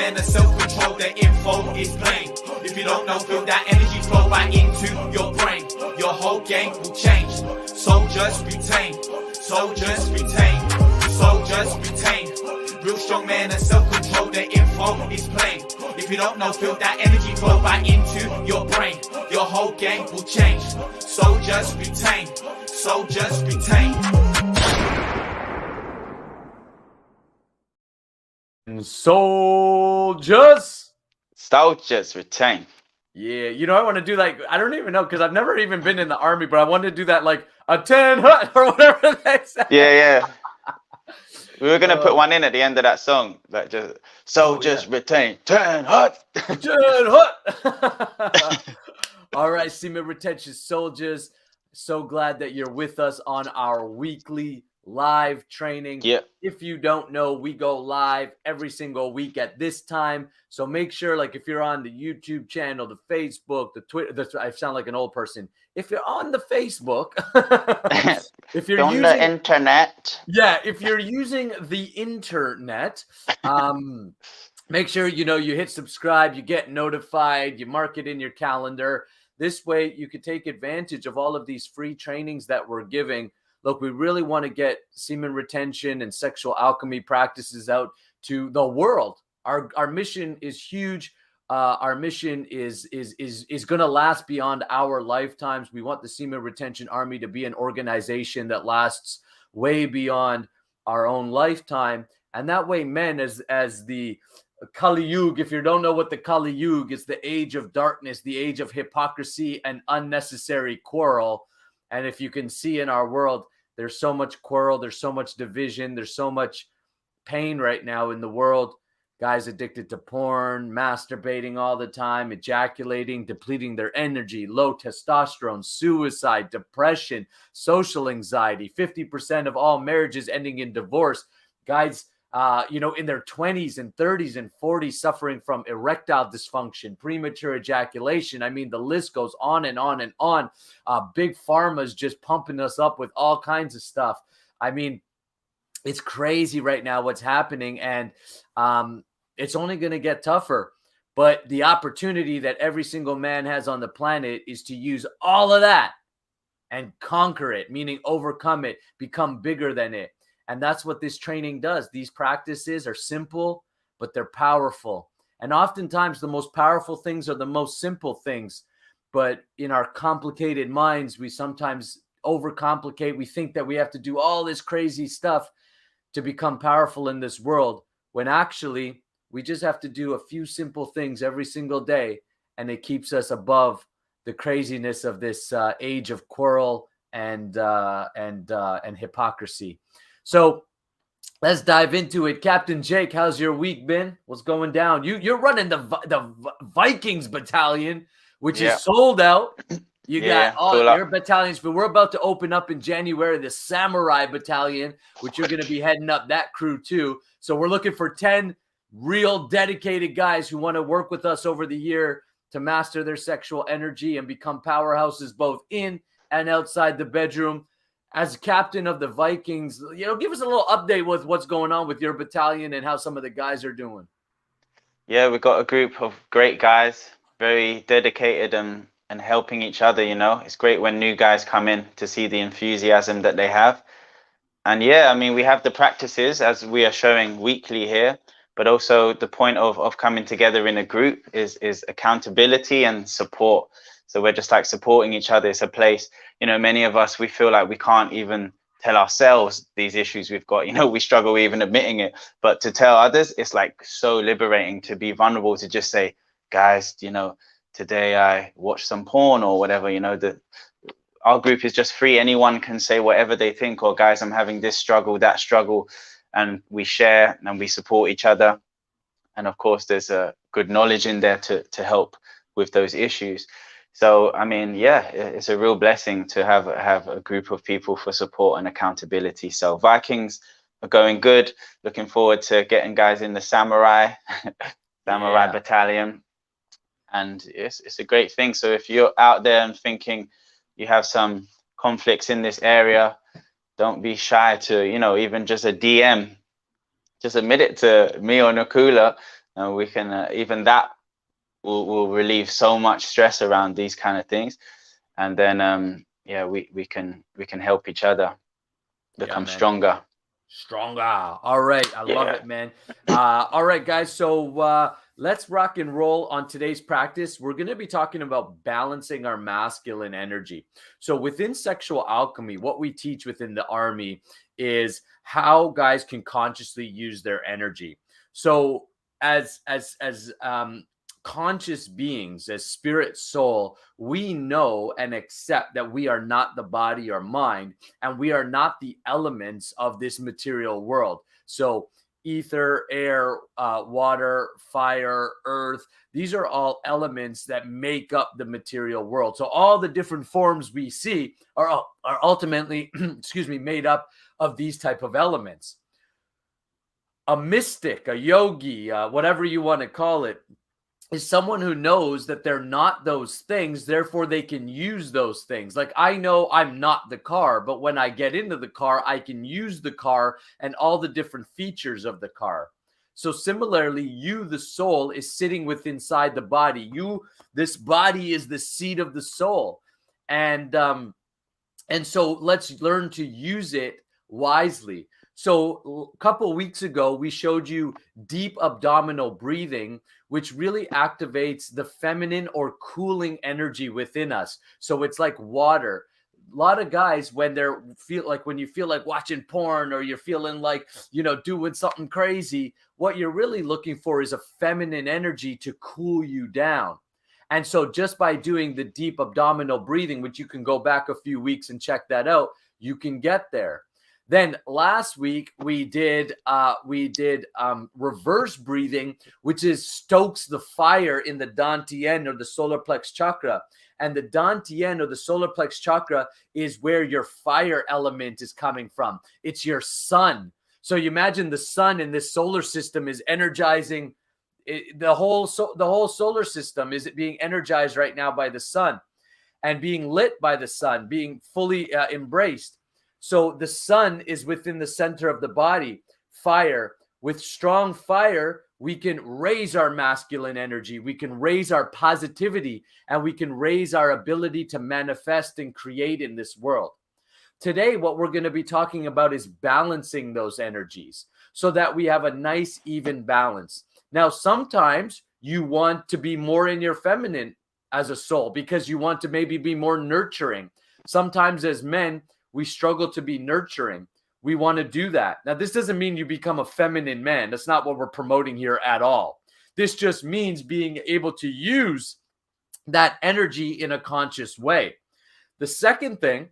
man of self-control, the info is plain. If you don't know, feel that energy flow right into your brain. Your whole game will change. Soldiers retain, soldiers retain, soldiers retain. Real strong man of self-control, the info is plain. If you don't know, feel that energy flow right into your brain. Your whole game will change. Soldiers retain, soldiers retain. Soldiers retain. Yeah, you know, I want to do like, I don't even know, because I've never even been in the army, but I wanted to do that like a 10 hut or whatever they say. Yeah. We were gonna put one in at the end of that song, like just soldiers retain 10 hut. 10 hut. All right, semen retention soldiers. So glad that you're with us on our weekly live training. Yeah. If you don't know, we go live every single week at this time. So make sure, like, if you're on the YouTube channel, the Facebook, the Twitter, I sound like an old person. If you're on the Facebook, if you're on using the internet, if you're using the internet, make sure you hit subscribe, you get notified, you mark it in your calendar. This way, you can take advantage of all of these free trainings that we're giving. Look, we really want to get semen retention and sexual alchemy practices out to the world. Our mission is huge. Our mission is going to last beyond our lifetimes. We want the Semen Retention Army to be an organization that lasts way beyond our own lifetime. And that way, men, as the Kali Yuga, if you don't know what the Kali Yuga is, the age of darkness, the age of hypocrisy and unnecessary quarrel. And if you can see in our world, there's so much quarrel, there's so much division, there's so much pain right now in the world. Guys addicted to porn, masturbating all the time, ejaculating, depleting their energy, low testosterone, suicide, depression, social anxiety. 50% of all marriages ending in divorce. Guys, in their 20s and 30s and 40s suffering from erectile dysfunction, premature ejaculation. I mean, the list goes on and on and on. Big Pharma's just pumping us up with all kinds of stuff. I mean, it's crazy right now what's happening, and it's only going to get tougher. But the opportunity that every single man has on the planet is to use all of that and conquer it, meaning overcome it, become bigger than it. And that's what this training does. These practices are simple, but they're powerful. And oftentimes the most powerful things are the most simple things. But in our complicated minds, we sometimes overcomplicate. We think that we have to do all this crazy stuff to become powerful in this world, when actually we just have to do a few simple things every single day. And it keeps us above the craziness of this age of quarrel and hypocrisy. So let's dive into it. Captain Jake, how's your week been? What's going down? You're running the Vikings battalion, which is sold out. You got all your battalions, but we're about to open up in January the Samurai Battalion, which you're going to be heading up that crew too. So we're looking for 10 real dedicated guys who want to work with us over the year to master their sexual energy and become powerhouses both in and outside the bedroom. As captain of the Vikings, give us a little update with what's going on with your battalion and how some of the guys are doing. Yeah, we've got a group of great guys, very dedicated and helping each other. It's great when new guys come in to see the enthusiasm that they have. And yeah, I mean, we have the practices as we are showing weekly here, but also the point of coming together in a group is accountability and support. So we're just like supporting each other. It's a place, many of us, we feel like we can't even tell ourselves these issues we've got. We struggle even admitting it. But to tell others, it's like so liberating to be vulnerable, to just say, guys, today I watched some porn or whatever. Our group is just free. Anyone can say whatever they think, or guys, I'm having this struggle, that struggle. And we share and we support each other. And of course, there's a good knowledge in there to help with those issues. So, I mean, yeah, it's a real blessing to have a group of people for support and accountability. So Vikings are going good. Looking forward to getting guys in the Samurai Battalion. And it's a great thing. So if you're out there and thinking you have some conflicts in this area, don't be shy to, even just a DM. Just admit it to me or Nakula, and we can even that will relieve so much stress around these kind of things, and then yeah, we can help each other become stronger. All right, I love it, man. All right, guys, so let's rock and roll on today's practice. We're going to be talking about balancing our masculine energy. So within sexual alchemy, what we teach within the army is how guys can consciously use their energy. So as conscious beings, as spirit soul, we know and accept that we are not the body or mind, and we are not the elements of this material world. So ether, air, water, fire, earth, these are all elements that make up the material world. So all the different forms we see are ultimately made up of these type of elements. A mystic, a yogi, whatever you want to call it, is someone who knows that they're not those things, therefore they can use those things. Like, I know I'm not the car, but when I get into the car, I can use the car and all the different features of the car. So similarly, you, the soul, is sitting within inside the body. This body is the seat of the soul. And so let's learn to use it wisely. So a couple of weeks ago, we showed you deep abdominal breathing, which really activates the feminine or cooling energy within us. So it's like water. A lot of guys, when you feel like watching porn, or you're feeling like, doing something crazy, what you're really looking for is a feminine energy to cool you down. And so just by doing the deep abdominal breathing, which you can go back a few weeks and check that out, you can get there. Then last week we did reverse breathing, which stokes the fire in the Dantian, or the solar plex chakra. And the Dantian, or the solar plex chakra, is where your fire element is coming from. It's your sun. So you imagine the sun in this solar system is energizing the whole solar system. Is it being energized right now by the sun and being lit by the sun, being fully embraced? So the sun is within the center of the body, fire. With strong fire, we can raise our masculine energy, we can raise our positivity, and we can raise our ability to manifest and create in this world. Today, what we're going to be talking about is balancing those energies so that we have a nice, even balance. Now, sometimes you want to be more in your feminine as a soul because you want to maybe be more nurturing. Sometimes as men, we struggle to be nurturing. We want to do that. Now, this doesn't mean you become a feminine man. That's not what we're promoting here at all. This just means being able to use that energy in a conscious way. The second thing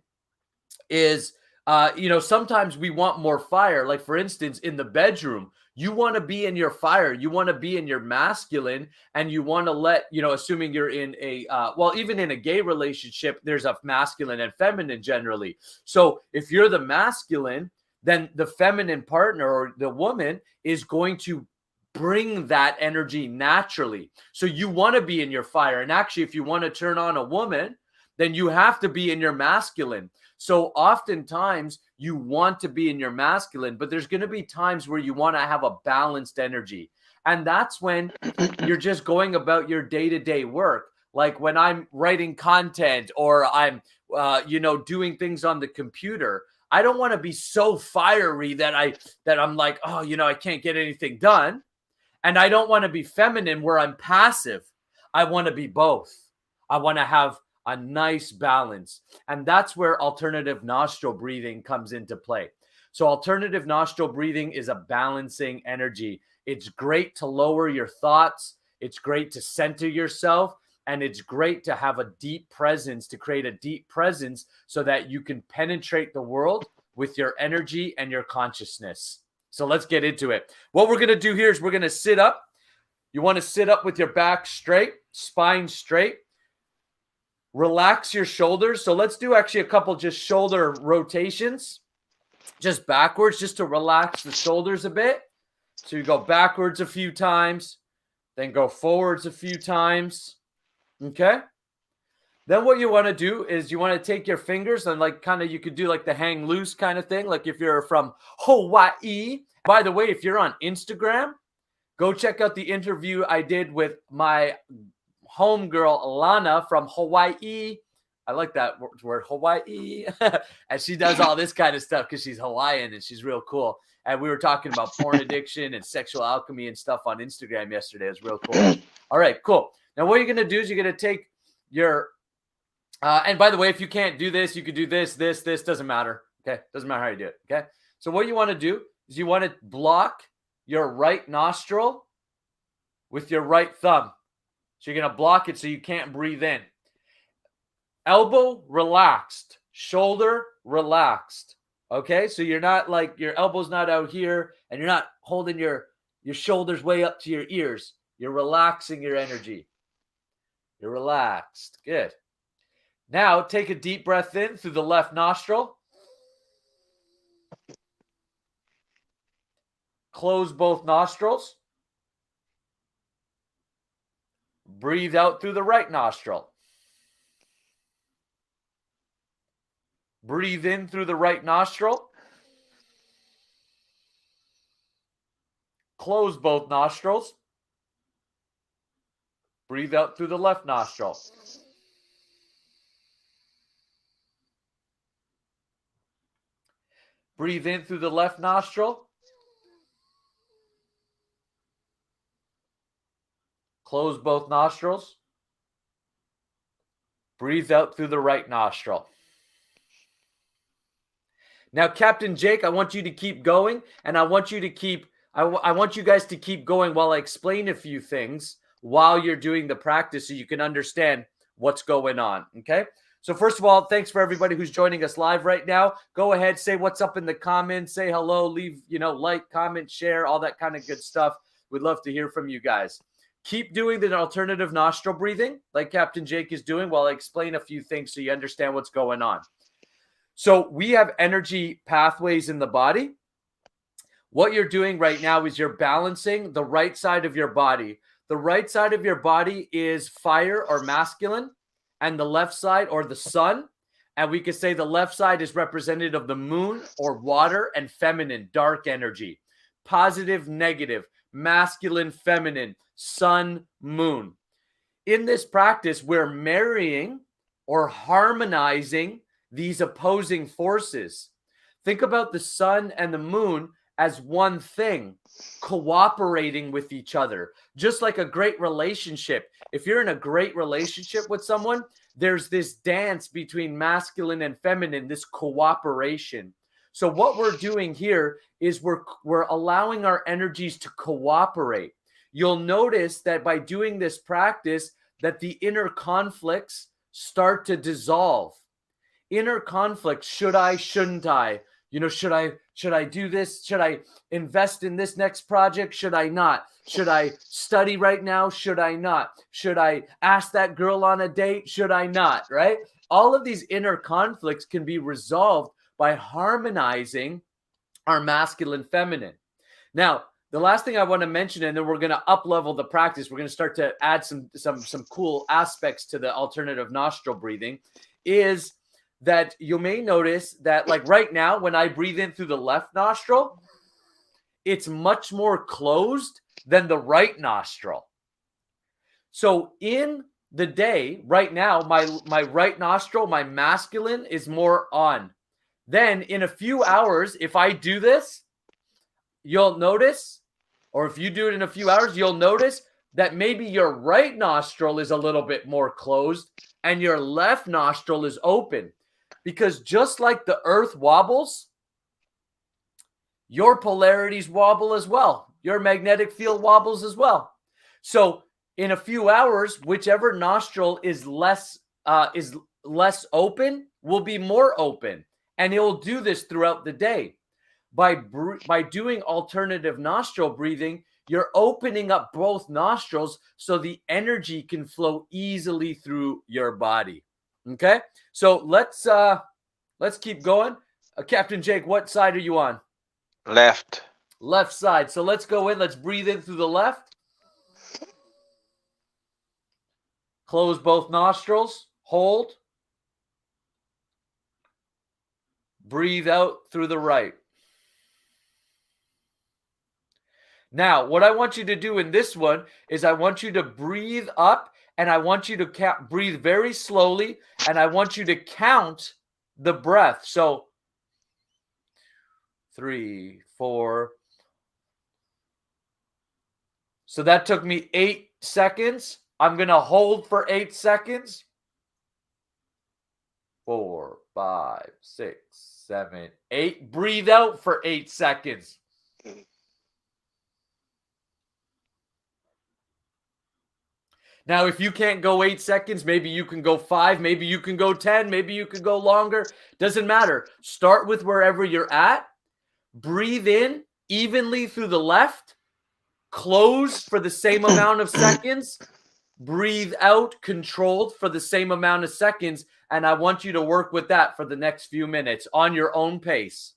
is, sometimes we want more fire. Like, for instance, in the bedroom, you want to be in your fire. You want to be in your masculine, and you want to let, assuming you're in even in a gay relationship, there's a masculine and feminine generally. So if you're the masculine, then the feminine partner or the woman is going to bring that energy naturally. So you want to be in your fire. And actually, if you want to turn on a woman, then you have to be in your masculine. So oftentimes you want to be in your masculine, but there's going to be times where you want to have a balanced energy. And that's when you're just going about your day-to-day work. Like when I'm writing content, or I'm, doing things on the computer, I don't want to be so fiery that I'm like, I can't get anything done. And I don't want to be feminine where I'm passive. I want to be both. I want to have a nice balance. And that's where alternative nostril breathing comes into play. So alternative nostril breathing is a balancing energy. It's great to lower your thoughts. It's great to center yourself. And it's great to have a deep presence, to create a deep presence so that you can penetrate the world with your energy and your consciousness. So let's get into it. What we're going to do here is we're going to sit up. You want to sit up with your back straight, spine straight. Relax your shoulders. So let's do actually a couple just shoulder rotations, just backwards, just to relax the shoulders a bit. So you go backwards a few times, then go forwards a few times. Okay. Then what you want to do is you want to take your fingers and you could do like the hang loose kind of thing. Like if you're from Hawaii. By the way, if you're on Instagram, Go check out the interview I did with my homegirl, Alana from Hawaii. I like that word, Hawaii. And she does all this kind of stuff because she's Hawaiian and she's real cool. And we were talking about porn addiction and sexual alchemy and stuff on Instagram yesterday. It was real cool. All right, cool. Now, what you're going to do is you're going to take your, and by the way, if you can't do this, you could do this, doesn't matter. Okay. Doesn't matter how you do it. Okay. So what you want to do is you want to block your right nostril with your right thumb. So you're going to block it so you can't breathe in. Elbow relaxed, shoulder relaxed. Okay, so you're not like your elbow's not out here and you're not holding your shoulders way up to your ears. You're relaxing your energy. You're relaxed. Good. Now take a deep breath in through the left nostril. Close both nostrils. Breathe out through the right nostril. Breathe in through the right nostril. Close both nostrils. Breathe out through the left nostril. Breathe in through the left nostril. Close both nostrils. Breathe out through the right nostril. Now, Captain Jake, I want you to keep going, and I want you to keep, I want you guys to keep going while I explain a few things while you're doing the practice so you can understand what's going on, okay? So first of all, thanks for everybody who's joining us live right now. Go ahead, say what's up in the comments, say hello, leave, like, comment, share, all that kind of good stuff. We'd love to hear from you guys. Keep doing the alternative nostril breathing like Captain Jake is doing while I explain a few things so you understand what's going on. So we have energy pathways in the body. What you're doing right now is you're balancing the right side of your body. The right side of your body is fire or masculine, and the left side or the sun. And we could say the left side is representative of the moon or water and feminine, dark energy. Positive, negative, masculine, feminine, sun, moon. In this practice, we're marrying or harmonizing these opposing forces. Think about the sun and the moon as one thing, cooperating with each other, just like a great relationship. If you're in a great relationship with someone, there's this dance between masculine and feminine, this cooperation. So what we're doing here is we're allowing our energies to cooperate. You'll notice that by doing this practice, that the inner conflicts start to dissolve. Inner conflict, should I, shouldn't I? Should I do this? Should I invest in this next project? Should I not? Should I study right now? Should I not? Should I ask that girl on a date? Should I not? Right? All of these inner conflicts can be resolved by harmonizing our masculine feminine. Now, the last thing I want to mention, and then we're going to up-level the practice. We're going to start to add some cool aspects to the alternative nostril breathing, is that you may notice that, like right now, when I breathe in through the left nostril, it's much more closed than the right nostril. So in the day, right now, my right nostril, my masculine, is more on. Then in a few hours, if I do this, you'll notice, or if you do it in a few hours, you'll notice that maybe your right nostril is a little bit more closed and your left nostril is open. Because just like the earth wobbles, your polarities wobble as well. Your magnetic field wobbles as well. So in a few hours, whichever nostril is less open will be more open. And it will do this throughout the day. By doing alternative nostril breathing, you're opening up both nostrils so the energy can flow easily through your body. Okay, so let's keep going. Captain Jake, what side are you on? Left. Left side. So let's go in. Let's breathe in through the left. Close both nostrils. Hold. Breathe out through the right. Now, what I want you to do in this one is I want you to breathe up, and I want you to breathe very slowly, and I want you to count the breath. So 3, 4. So that took me 8 seconds. I'm going to hold for 8 seconds. 4, 5, 6, 7, 8. Breathe out for 8 seconds. Now, if you can't go 8 seconds, maybe you can go 5, maybe you can go 10, maybe you can go longer. Doesn't matter. Start with wherever you're at. Breathe in evenly through the left. Close for the same amount of seconds. Breathe out controlled for the same amount of seconds. And I want you to work with that for the next few minutes on your own pace.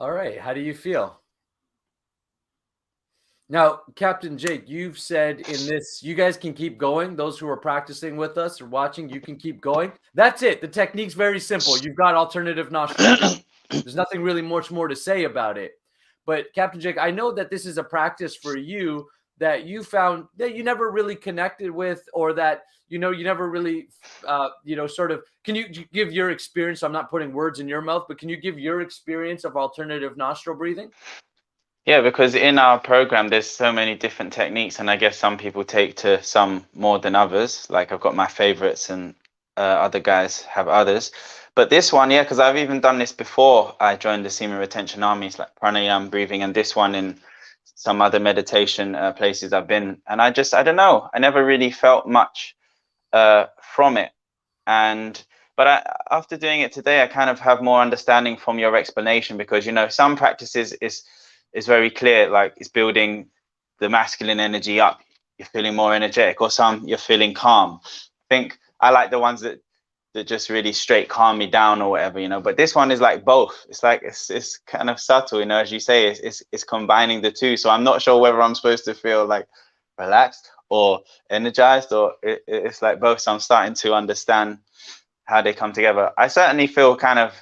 All right. How do you feel? Now, Captain Jake, you've said in this, you guys can keep going. Those who are practicing with us or watching, you can keep going. That's it. The technique's very simple. You've got alternative nostril breathing. There's nothing really much more to say about it. But Captain Jake, I know that this is a practice for you that you found that you never really connected with, or that, you never really, sort of, can you give your experience? I'm not putting words in your mouth, but can you give your experience of alternative nostril breathing? Yeah, because in our program, there's so many different techniques, and I guess some people take to some more than others. Like I've got my favorites, and other guys have others. But this one, yeah, because I've even done this before I joined the Semen Retention Armies, like pranayama breathing, and this one in some other meditation places I've been. And I don't know, I never really felt much from it. But after doing it today, I kind of have more understanding from your explanation, because some practices is very clear, like it's building the masculine energy up, you're feeling more energetic, or some you're feeling calm. I think I like the ones that just really straight calm me down or whatever, but this one is like both. It's like it's kind of subtle, as you say, it's combining the two. So I'm not sure whether I'm supposed to feel like relaxed or energized, or it's like both. So I'm starting to understand how they come together. I certainly feel kind of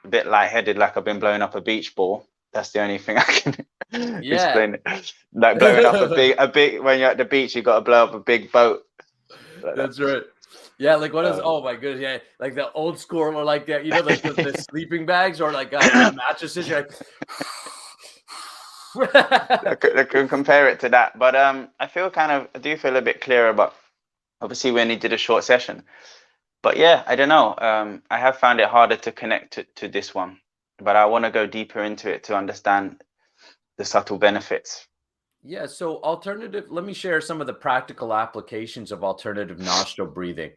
a bit lightheaded, like I've been blowing up a beach ball. That's the only thing I can explain it. Like blowing up a big when you're at the beach, you got to blow up a big boat. Like That's right. Yeah, like what is? Oh my goodness, yeah, like the old school, or like that, like the sleeping bags, or like mattresses. You're like, I could compare it to that, but I do feel a bit clearer. But obviously, we only did a short session. But yeah, I don't know. I have found it harder to connect to this one, but I want to go deeper into it to understand the subtle benefits. Yeah, so let me share some of the practical applications of alternative nostril breathing.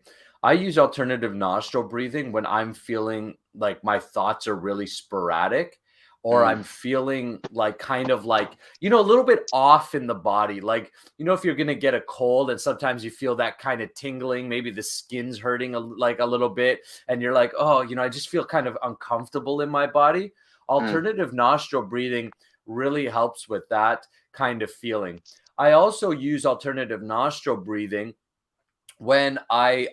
I use alternative nostril breathing when I'm feeling like my thoughts are really sporadic, or I'm feeling like kind of like, a little bit off in the body. Like, if you're going to get a cold and sometimes you feel that kind of tingling, maybe the skin's hurting like a little bit, and you're like, oh, I just feel kind of uncomfortable in my body. Alternative nostril breathing really helps with that kind of feeling. I also use alternative nostril breathing when I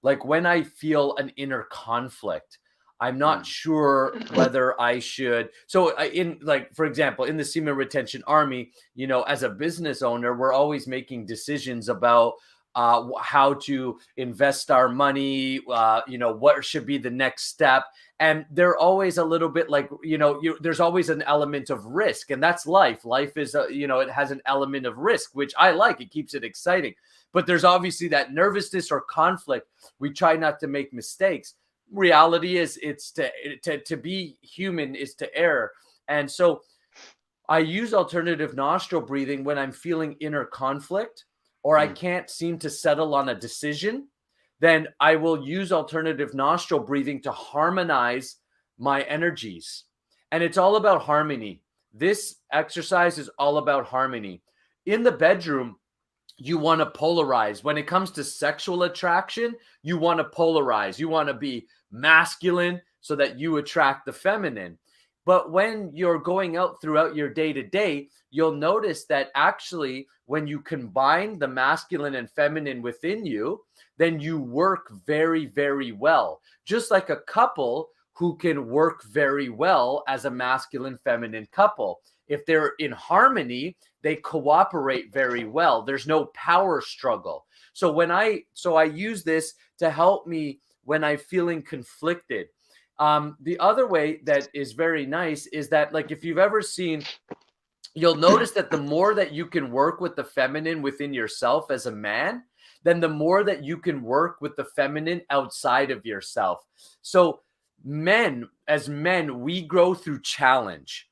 when I feel an inner conflict. I'm not sure whether I should. So for example, in the Seaman Retention Army, as a business owner, we're always making decisions about how to invest our money, what should be the next step. And they're always a little bit like, there's always an element of risk, and that's life. Life is, it has an element of risk, which I like. It keeps it exciting. But there's obviously that nervousness or conflict. We try not to make mistakes. Reality is it's to be human is to err. And so I use alternative nostril breathing when I'm feeling inner conflict, or I can't seem to settle on a decision. Then I will use alternative nostril breathing to harmonize my energies. And it's all about harmony. This exercise is all about harmony. In the bedroom, you want to polarize. When it comes to sexual attraction, you want to polarize. You want to be masculine so that you attract the feminine. But when you're going out throughout your day-to-day, you'll notice that actually when you combine the masculine and feminine within you, then you work very, very well. Just like a couple who can work very well as a masculine-feminine couple. If they're in harmony, they cooperate very well. There's no power struggle. So I use this to help me when I'm feeling conflicted. The other way that is very nice is that, like, if you've ever seen, you'll notice that the more that you can work with the feminine within yourself as a man, then the more that you can work with the feminine outside of yourself. So as men, we grow through challenge.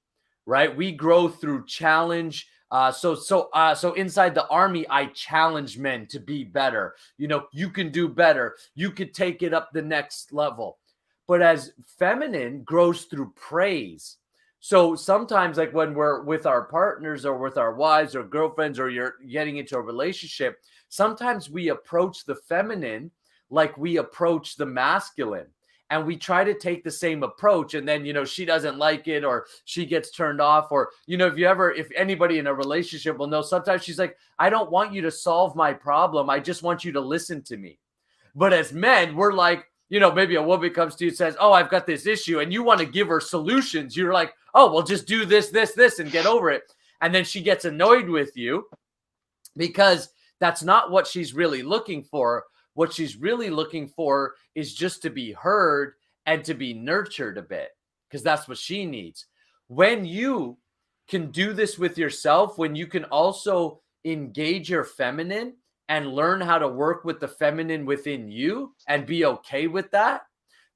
Right? We grow through challenge. So inside the army, I challenge men to be better. You can do better. You could take it up the next level. But as feminine grows through praise. So sometimes, like when we're with our partners or with our wives or girlfriends, or you're getting into a relationship, sometimes we approach the feminine like we approach the masculine. And we try to take the same approach, and then, she doesn't like it, or she gets turned off, or, if anybody in a relationship will know, sometimes she's like, I don't want you to solve my problem. I just want you to listen to me. But as men, we're like, maybe a woman comes to you and says, oh, I've got this issue, and you want to give her solutions. You're like, oh, well, just do this, and get over it. And then she gets annoyed with you because that's not what she's really looking for. What she's really looking for is just to be heard and to be nurtured a bit, because that's what she needs. When you can do this with yourself, when you can also engage your feminine and learn how to work with the feminine within you and be okay with that,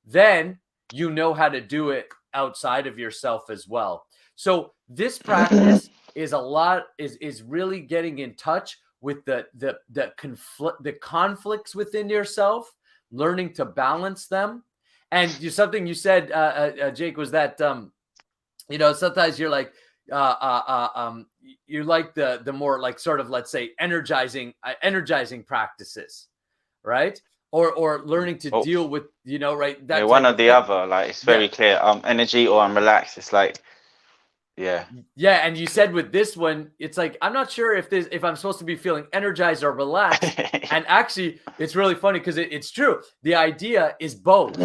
then you know how to do it outside of yourself as well. So this practice is really getting in touch with the conflicts within yourself, learning to balance them. And something you said, Jake, was that sometimes you're like you like the more, like, sort of, let's say, energizing practices, right? Or learning to deal with, right, that one or the other. Like, it's very clear. Energy or I'm relaxed. It's like, yeah. And you said with this one, it's like, I'm not sure if I'm supposed to be feeling energized or relaxed. And actually, it's really funny because it's true. The idea is both.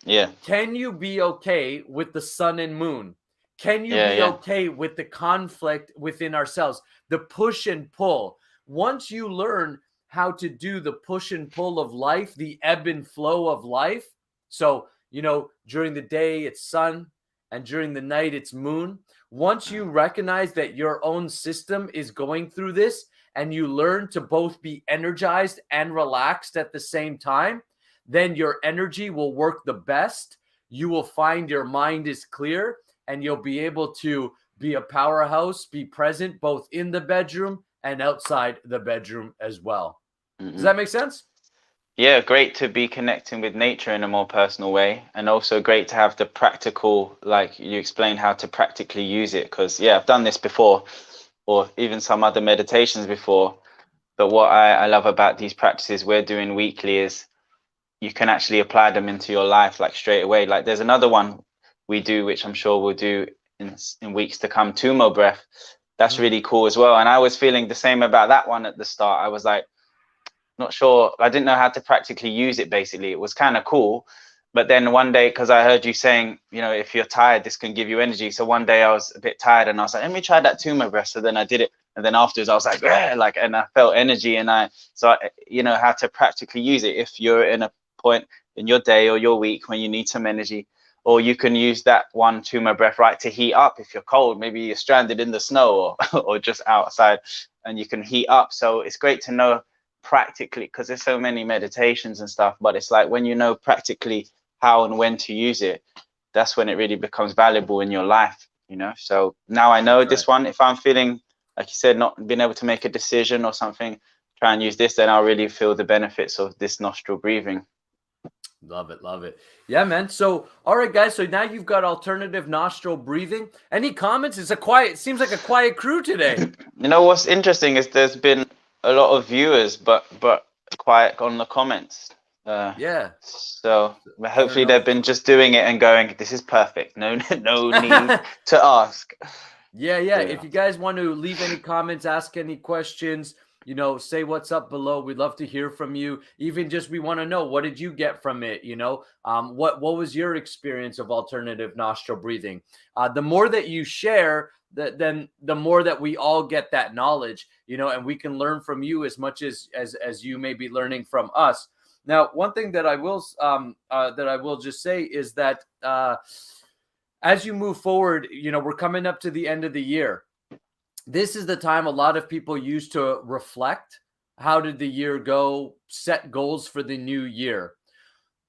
Yeah. Can you be okay with the sun and moon? Can you be okay with the conflict within ourselves, the push and pull? Once you learn how to do the push and pull of life, the ebb and flow of life. So, during the day it's sun, and during the night it's moon. Once you recognize that your own system is going through this, and you learn to both be energized and relaxed at the same time, then your energy will work the best. You will find your mind is clear, and you'll be able to be a powerhouse, be present both in the bedroom and outside the bedroom as well. Does that make sense? Yeah, great to be connecting with nature in a more personal way, and also great to have the practical, like you explained how to practically use it. Because yeah, I've done this before, or even some other meditations before. But what I love about these practices we're doing weekly is you can actually apply them into your life like straight away. Like there's another one we do, which I'm sure we'll do in weeks to come, Tumo breath. That's really cool as well. And I was feeling the same about that one at the start. I was like, not sure. I didn't know how to practically use it. Basically, it was kind of cool. But then one day, because I heard you saying, you know, if you're tired, this can give you energy. So one day I was a bit tired and I was like, let me try that Tumo breath. So then I did it. And then afterwards I was like, yeah, like, and I felt energy. And you know, how to practically use it if you're in a point in your day or your week when you need some energy. Or you can use that one Tumo breath, right, to heat up if you're cold. Maybe you're stranded in the snow or just outside and you can heat up. So it's great to know practically, because there's so many meditations and stuff, but it's like when you know practically how and when to use it, that's when it really becomes valuable in your life, you know. So now I know this one, if I'm feeling like you said, not being able to make a decision or something, try and use this, then I'll really feel the benefits of this nostril breathing. Love it. Love it. Yeah, man. So, all right, guys. So now you've got alternative nostril breathing. Any comments? It seems like a quiet crew today. You know, what's interesting is there's been a lot of viewers, but quiet on the comments. Yeah. So hopefully they've been just doing it and going, this is perfect. No, no need to ask. Yeah. If you guys want to leave any comments, ask any questions, you know, say what's up below. We'd love to hear from you. Even just we want to know, what did you get from it? You know, what was your experience of alternative nostril breathing? The more that you share, then the more that we all get that knowledge, you know, and we can learn from you as much as you may be learning from us. Now, one thing that I will just say is that as you move forward, you know, we're coming up to the end of the year. This is the time a lot of people use to reflect. How did the year go? Set goals for the new year.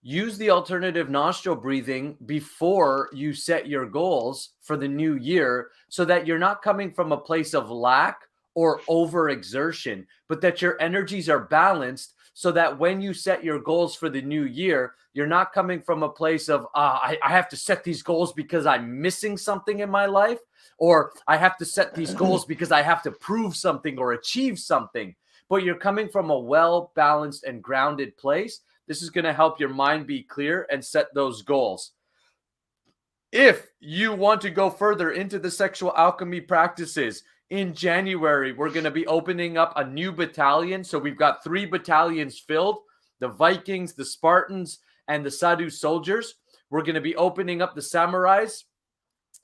Use the alternative nostril breathing before you set your goals for the new year, so that you're not coming from a place of lack or overexertion, but that your energies are balanced, so that when you set your goals for the new year, you're not coming from a place of, I have to set these goals because I'm missing something in my life, or I have to set these goals because I have to prove something or achieve something. But you're coming from a well-balanced and grounded place. This is going to help your mind be clear and set those goals. If you want to go further into the sexual alchemy practices, in January, we're going to be opening up a new battalion. So we've got 3 battalions filled: the Vikings, the Spartans, and the Sadhu soldiers. We're going to be opening up the samurais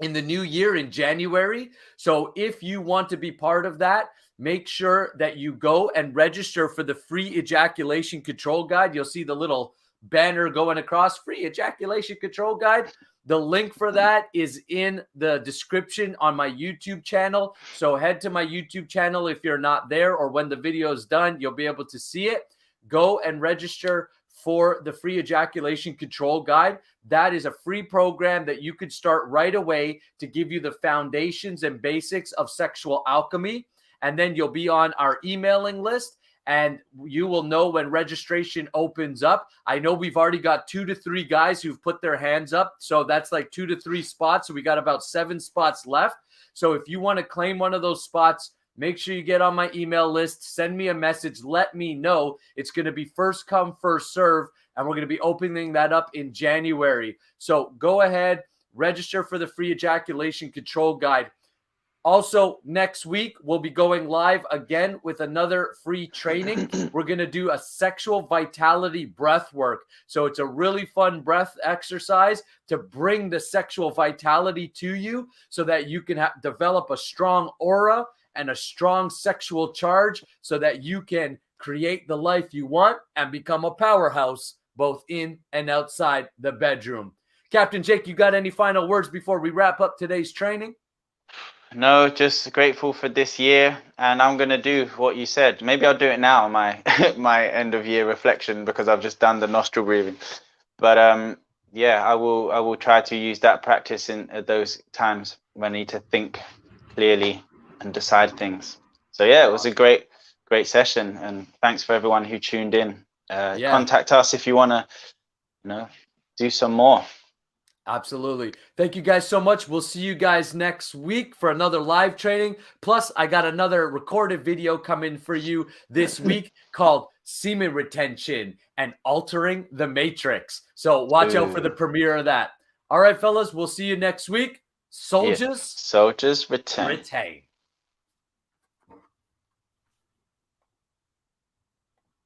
in the new year in January. So if you want to be part of that, make sure that you go and register for the free ejaculation control guide. You'll see the little banner going across, free ejaculation control guide. The link for that is in the description on my YouTube channel. So head to my YouTube channel if you're not there, or when the video is done, you'll be able to see it. Go and register for the free ejaculation control guide. That is a free program that you could start right away to give you the foundations and basics of sexual alchemy. And then you'll be on our emailing list, and you will know when registration opens up. I know we've already got 2 to 3 guys who've put their hands up. So that's like 2 to 3 spots. So we got about 7 spots left. So if you want to claim one of those spots, make sure you get on my email list. Send me a message. Let me know. It's going to be first come, first serve. And we're going to be opening that up in January. So go ahead, register for the free ejaculation control guide. Also, next week, we'll be going live again with another free training. We're going to do a sexual vitality breath work. So it's a really fun breath exercise to bring the sexual vitality to you, so that you can develop a strong aura and a strong sexual charge, so that you can create the life you want and become a powerhouse both in and outside the bedroom. Captain Jake, you got any final words before we wrap up today's training? No, just grateful for this year, and I'm gonna do what you said. Maybe I'll do it now, my my end of year reflection, because I've just done the nostril breathing. But yeah, I will try to use that practice in at those times when I need to think clearly and decide things. So yeah, it was a great session, and thanks for everyone who tuned in. contact us if you want to, do some more. Absolutely. Thank you guys so much. We'll see you guys next week for another live training. Plus, I got another recorded video coming for you this week called Semen Retention and Altering the Matrix. So watch out for the premiere of that. All right, fellas, we'll see you next week. Soldiers, Soldiers retain. retain.